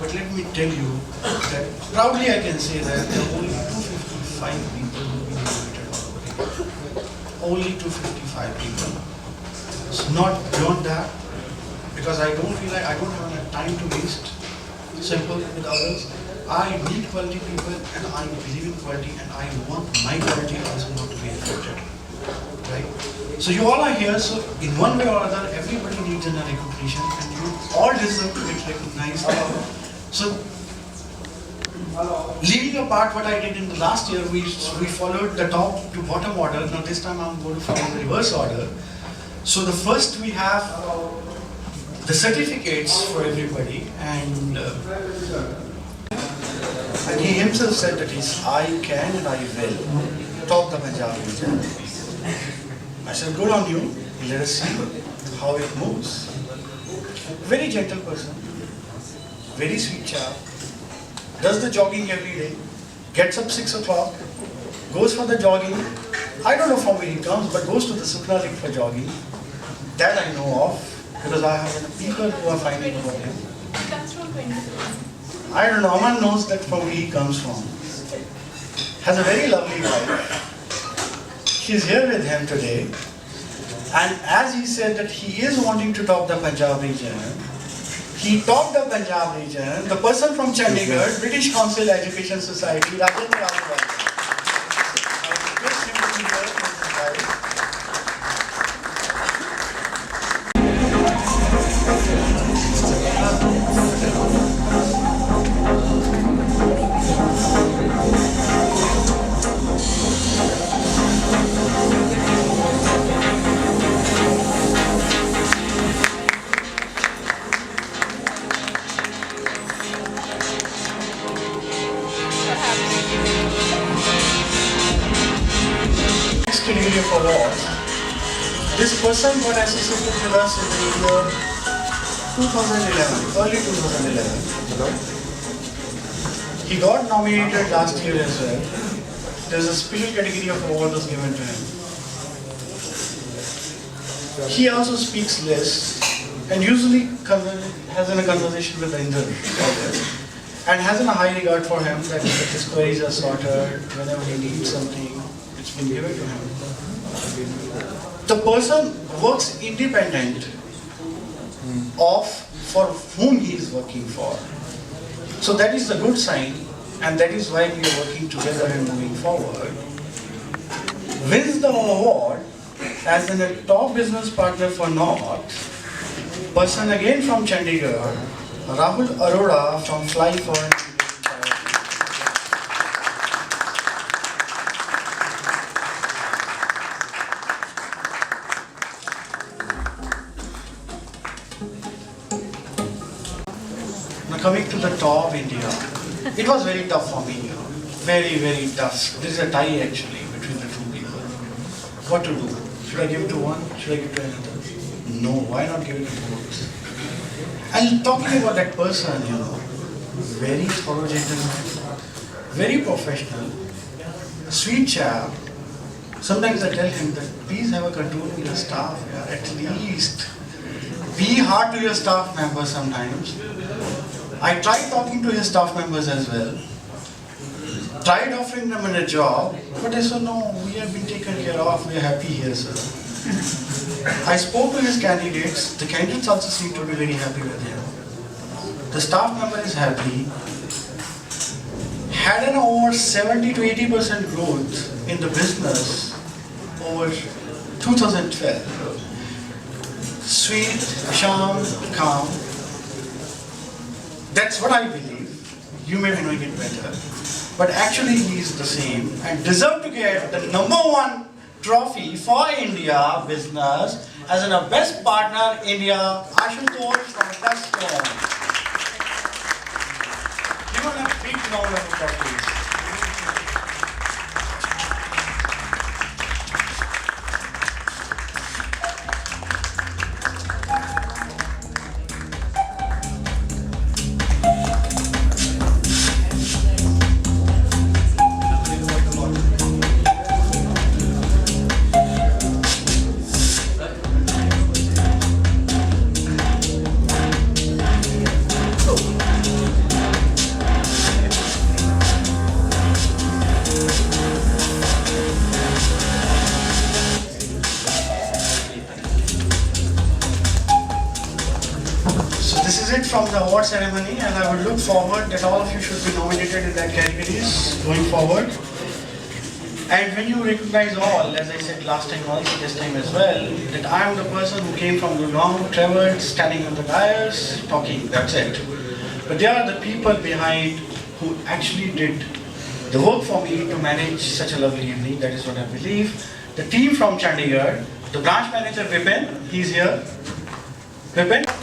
But let me tell you that proudly I can say that there are only 255 people who have been invited. Only 255 people. It's not beyond that because I don't feel like I don't have enough time to waste. Simple with others. I need quality people and I believe in quality and I want my quality also not to be affected. Right? So you all are here, so in one way or other, everybody needs a recognition and you all deserve to get recognized. So, leaving apart what I did in the last year, we followed the top to bottom order. Now this time I'm going to follow the reverse order. So the first we have the certificates for everybody and he himself said that I can and I will top the Punjab region. I said, good on you, let us see how it moves. Very gentle person, very sweet chap, does the jogging every day, gets up 6 o'clock, goes for the jogging. I don't know from where he comes, but goes to the Sukna Lake for jogging. That I know of, because I have people who are finding about him. He comes from 20. I don't know, Aman knows that from where he comes from. Has a very lovely wife. She's here with him today. And as he said that he is wanting to top the Punjab region, he topped the Punjab region. The person from Chandigarh, British Council Education Society, Rajendra Rao. I request him to be here with his wife. Category of awards. This person got associated with us in the year 2011, early 2011. He got nominated last year as well. There's a special category of award was given to him. He also speaks less and usually has a conversation with the Indra and has a high regard for him that his queries are sorted whenever he needs something. It's been given to him. The person works independent of for whom he is working for. So that is a good sign and that is why we are working together and moving forward. Wins the award as a top business partner for North. Person again from Chandigarh, Rahul Arora from Fly for. Now coming to the top India, it was very tough for me, very, very tough. There is a tie actually between the two people. What to do? Should I give it to one? Should I give it to another? No, why not give it to both? And talking about that person, very thorough gentleman, very professional, sweet chap. Sometimes I tell him that please have a control of your staff, at least. Be hard to your staff members sometimes. I tried talking to his staff members as well. Tried offering them a job, but they said, no, we have been taken care of, we are happy here, sir. I spoke to his candidates, the candidates also seem to be very happy with him. The staff member is happy. Had an over 70 to 80% growth in the business over 2012. Sweet, charm, calm. That's what I believe. You may be knowing it better. But actually he is the same and deserve to get the #1 trophy for India business as a best partner India, Ashutosh from Touchstone. Give him a big round of applause, please. from the award ceremony, and I would look forward that all of you should be nominated in that categories going forward. And when you recognize all, as I said last time also, this time as well, that I am the person who came from the long traveled, standing on the dais, talking, that's it. But there are the people behind who actually did the work for me to manage such a lovely evening, that is what I believe. The team from Chandigarh, the branch manager Vipin, he's here. Vipin?